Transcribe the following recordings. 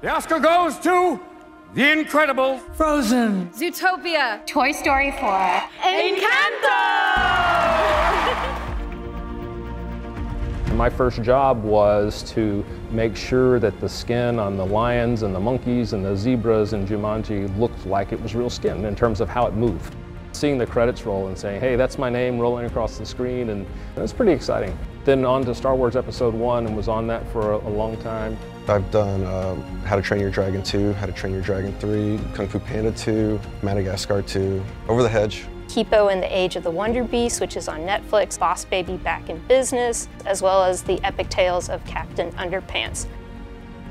The Oscar goes to The Incredible, Frozen, Zootopia, Toy Story 4, Encanto! My first job was to make sure that the skin on the lions and the monkeys and the zebras in Jumanji looked like it was real skin in terms of how it moved. Seeing the credits roll and saying, hey, that's my name rolling across the screen, and it was pretty exciting. Then on to Star Wars Episode 1 and was on that for a long time. I've done How to Train Your Dragon 2, How to Train Your Dragon 3, Kung Fu Panda 2, Madagascar 2, Over the Hedge. Kipo and the Age of the Wonder Beast, which is on Netflix, Boss Baby Back in Business, as well as the epic tales of Captain Underpants.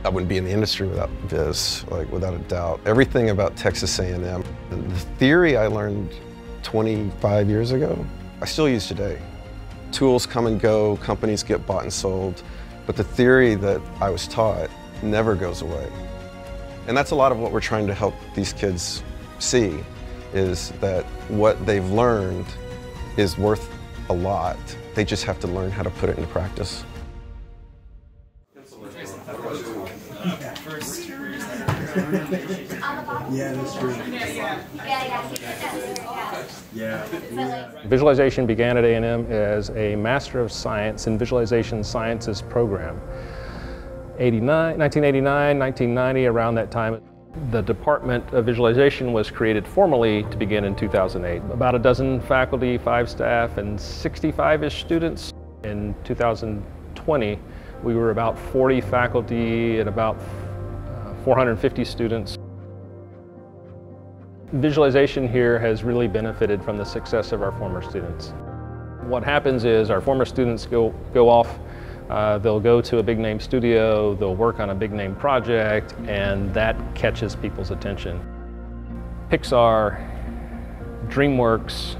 I wouldn't be in the industry without Viz, like without a doubt. Everything about Texas A&M, the theory I learned 25 years ago, I still use today. Tools come and go, companies get bought and sold, but the theory that I was taught never goes away. And that's a lot of what we're trying to help these kids see, is that what they've learned is worth a lot. They just have to learn how to put it into practice. Yeah, that's true. Yeah. Visualization began at A&M as a Master of Science in Visualization Sciences program. 1989, 1990, around that time. The Department of Visualization was created formally to begin in 2008. About a dozen faculty, 5 staff, and 65-ish students. In 2020, we were about 40 faculty and about 450 students. Visualization here has really benefited from the success of our former students. What happens is our former students go off, they'll go to a big name studio, they'll work on a big name project, and that catches people's attention. Pixar, DreamWorks,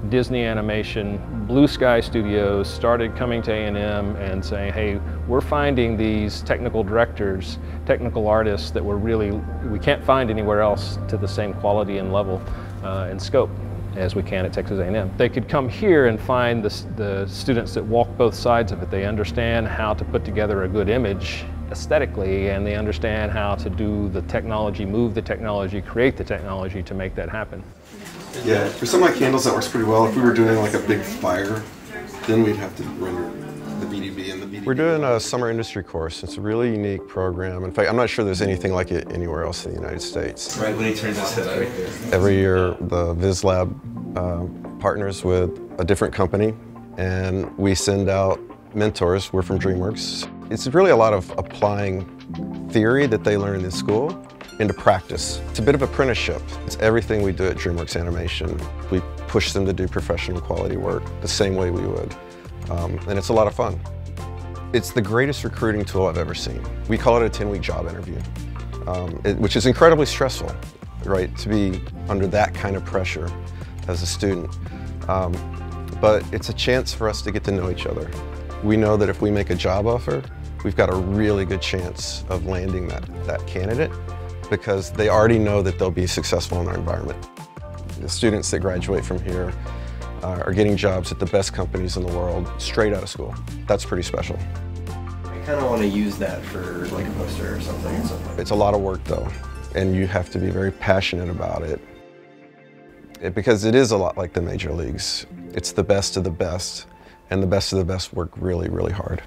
Disney Animation, Blue Sky Studios started coming to A&M and saying, hey, we're finding these technical directors, technical artists that we can't find anywhere else to the same quality and level and scope as we can at Texas A&M. They could come here and find the students that walk both sides of it. They understand how to put together a good image aesthetically, and they understand how to do the technology, move the technology, create the technology to make that happen. Yeah, for some like candles that works pretty well. If we were doing like a big fire, then we'd have to render the VDB and the VDB. We're doing a summer industry course. It's a really unique program. In fact, I'm not sure there's anything like it anywhere else in the United States. Right when he turns his head right there. Every year, the Viz Lab partners with a different company, and we send out mentors. We're from DreamWorks. It's really a lot of applying theory that they learn in school into practice. It's a bit of apprenticeship. It's everything we do at DreamWorks Animation. We push them to do professional quality work the same way we would. And it's a lot of fun. It's the greatest recruiting tool I've ever seen. We call it a 10-week job interview, which is incredibly stressful, right, to be under that kind of pressure as a student. But it's a chance for us to get to know each other. We know that if we make a job offer, we've got a really good chance of landing that candidate, because they already know that they'll be successful in their environment. The students that graduate from here are getting jobs at the best companies in the world straight out of school. That's pretty special. I kind of want to use that for like a poster or something. It's a lot of work though, and you have to be very passionate about it. Because it is a lot like the major leagues. It's the best of the best, and the best of the best work really, really hard.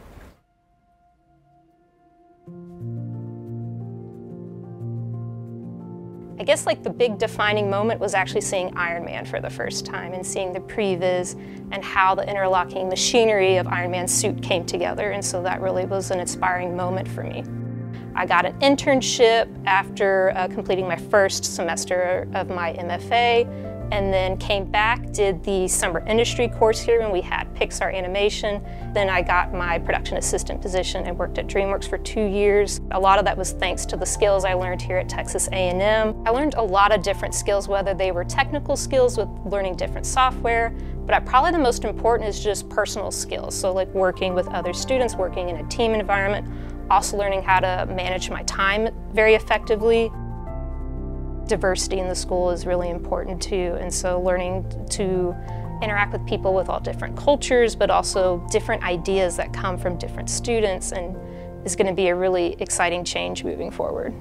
I guess like the big defining moment was actually seeing Iron Man for the first time and seeing the previs and how the interlocking machinery of Iron Man's suit came together, and so that really was an inspiring moment for me. I got an internship after completing my first semester of my MFA, and then came back, did the summer industry course here when we had Pixar animation. Then I got my production assistant position and worked at DreamWorks for 2 years. A lot of that was thanks to the skills I learned here at Texas A&M. I learned a lot of different skills, whether they were technical skills with learning different software, but probably the most important is just personal skills. So like working with other students, working in a team environment, also learning how to manage my time very effectively. Diversity in the school is really important too, and so learning to interact with people with all different cultures, but also different ideas that come from different students, and is going to be a really exciting change moving forward.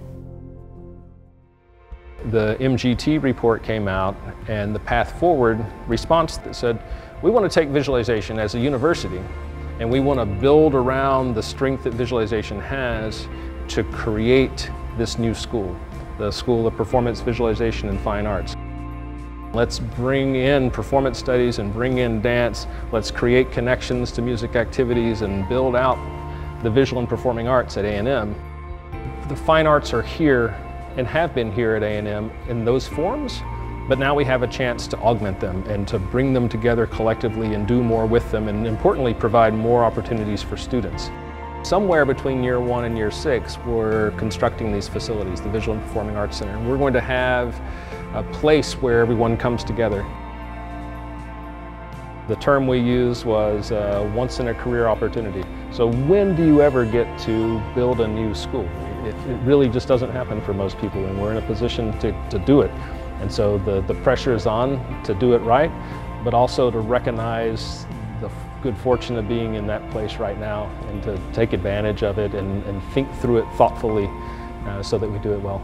The MGT report came out and the Path Forward response that said, we want to take visualization as a university and we want to build around the strength that visualization has to create this new school, the School of Performance, Visualization, and Fine Arts. Let's bring in performance studies and bring in dance. Let's create connections to music activities and build out the visual and performing arts at A&M. The fine arts are here and have been here at A&M in those forms, but now we have a chance to augment them and to bring them together collectively and do more with them, and importantly provide more opportunities for students. Somewhere between year 1 and year 6, we're constructing these facilities, the Visual and Performing Arts Center. We're going to have a place where everyone comes together. The term we used was once in a career opportunity. So when do you ever get to build a new school? It really just doesn't happen for most people, and we're in a position to do it. And so the pressure is on to do it right, but also to recognize the good fortune of being in that place right now and to take advantage of it and think through it thoughtfully so that we do it well.